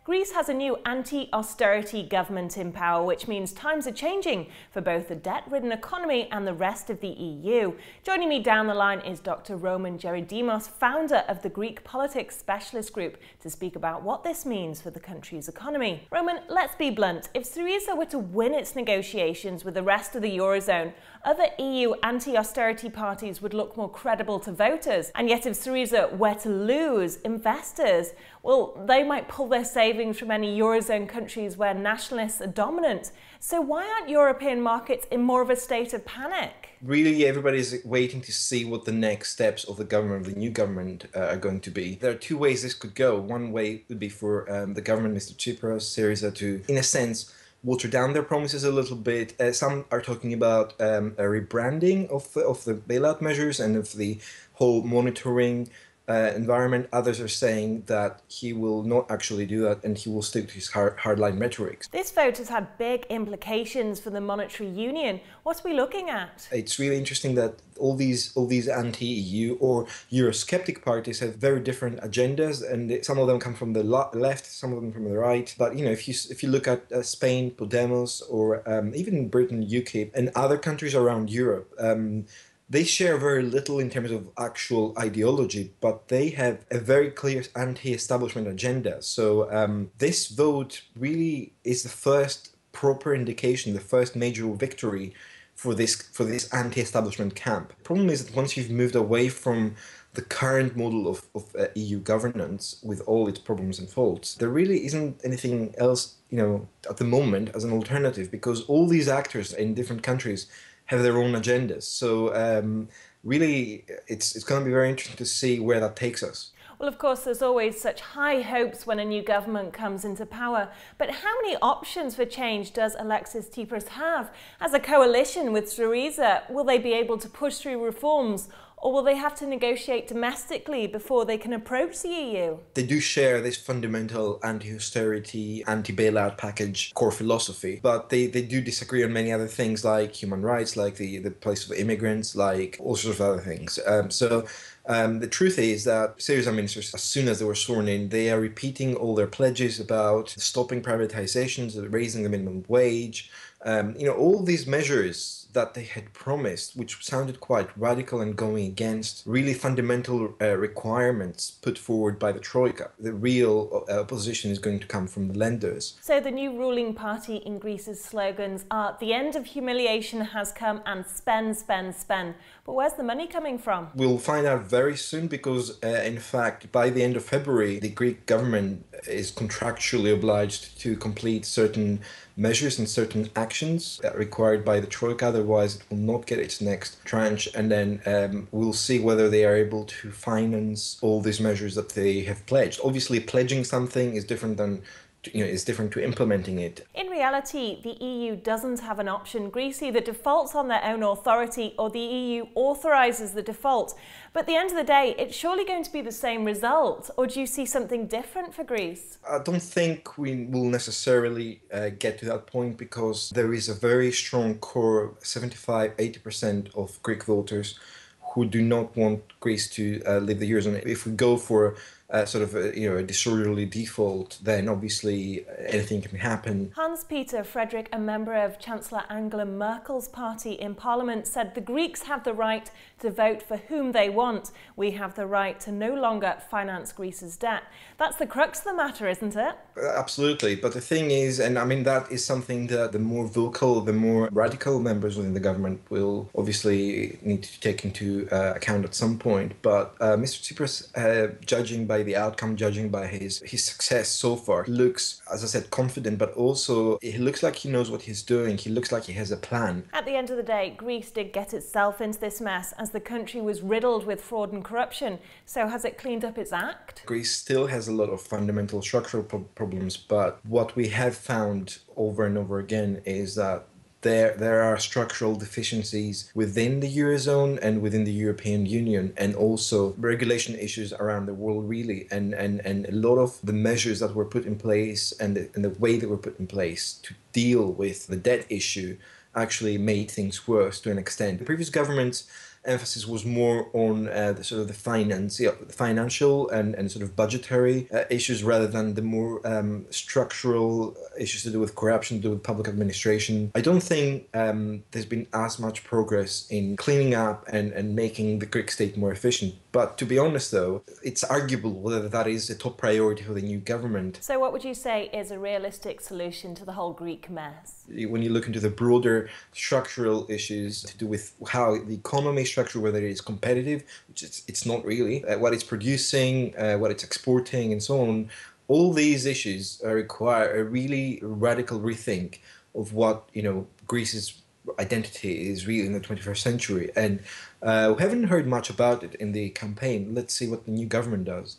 Greece has a new anti-austerity government in power, which means times are changing for both the debt-ridden economy and the rest of the EU. Joining me down the line is Dr. Roman Gerodimos, founder of the Greek Politics Specialist Group, to speak about what this means for the country's economy. Roman, let's be blunt. If Syriza were to win its negotiations with the rest of the Eurozone, other EU anti-austerity parties would look more credible to voters. And yet if Syriza were to lose, investors, well, they might pull their savings from any Eurozone countries where nationalists are dominant. So why aren't European markets in more of a state of panic? Really, everybody's waiting to see what the next steps of the government, of the new government, are going to be. There are two ways this could go. One way would be for the government, Mr. Tsipras, Syriza, to, in a sense, water down their promises a little bit. Some are talking about a rebranding of the bailout measures and of the whole monitoring environment. Others are saying that he will not actually do that and he will stick to his hardline rhetoric. This vote has had big implications for the monetary union. What are we looking at? It's really interesting that all these anti-EU or Eurosceptic parties have very different agendas, and some of them come from the left, some of them from the right. But you know, if you look at Spain, Podemos, or even Britain, UKIP, and other countries around Europe, they share very little in terms of actual ideology, but they have a very clear anti-establishment agenda. So this vote really is the first proper indication, the first major victory for this anti-establishment camp. The problem is that once you've moved away from the current model of EU governance with all its problems and faults, there really isn't anything else, you know, at the moment as an alternative, because all these actors in different countries have their own agendas. So really, it's going to be very interesting to see where that takes us. Well, of course, there's always such high hopes when a new government comes into power. But how many options for change does Alexis Tsipras have? As a coalition with Syriza, will they be able to push through reforms? Or will they have to negotiate domestically before they can approach the EU? They do share this fundamental anti-austerity, anti-bailout package core philosophy, but they do disagree on many other things like human rights, like the place of immigrants, like all sorts of other things. The truth is that Syriza ministers, as soon as they were sworn in, they are repeating all their pledges about stopping privatizations, raising the minimum wage, all these measures that they had promised, which sounded quite radical and going against really fundamental requirements put forward by the Troika. The real opposition is going to come from the lenders. So the new ruling party in Greece's slogans are "the end of humiliation has come" and "spend, spend, spend." But where's the money coming from? We'll find out very soon because, in fact, by the end of February, the Greek government is contractually obliged to complete certain measures and certain actions required by the Troika, otherwise it will not get its next tranche, and then we'll see whether they are able to finance all these measures that they have pledged. Obviously, pledging something is different than to implementing it. In reality, the EU doesn't have an option. Greece either defaults on their own authority or the EU authorises the default. But at the end of the day, it's surely going to be the same result. Or do you see something different for Greece? I don't think we will necessarily get to that point, because there is a very strong core, 75–80% of Greek voters who do not want Greece to leave the Eurozone. If we go for a disorderly default, then obviously anything can happen. Hans-Peter Frederick, a member of Chancellor Angela Merkel's party in Parliament, said the Greeks have the right to vote for whom they want. We have the right to no longer finance Greece's debt. That's the crux of the matter, isn't it? Absolutely. But the thing is, and I mean, that is something that the more vocal, the more radical members within the government will obviously need to take into account at some point. But Mr. Tsipras, judging by the outcome, judging by his success so far, looks, as I said, confident, but also he looks like he knows what he's doing. He looks like he has a plan. At the end of the day, Greece did get itself into this mess as the country was riddled with fraud and corruption. So has it cleaned up its act? Greece still has a lot of fundamental structural problems, but what we have found over and over again is that there are structural deficiencies within the Eurozone and within the European Union, and also regulation issues around the world, really. And a lot of the measures that were put in place and the way they were put in place to deal with the debt issue actually made things worse to an extent. The previous governments emphasis was more on the sort of the financial and sort of budgetary issues rather than the more structural issues to do with corruption, to do with public administration. I don't think there's been as much progress in cleaning up and making the Greek state more efficient. But to be honest, though, it's arguable whether that is a top priority for the new government. So what would you say is a realistic solution to the whole Greek mess? When you look into the broader structural issues to do with how the economy is structured, whether it is competitive, which it's not really, what it's producing, what it's exporting, and so on, all these issues require a really radical rethink of what, Greece's identity is really in the 21st century. And we haven't heard much about it in the campaign. Let's see what the new government does.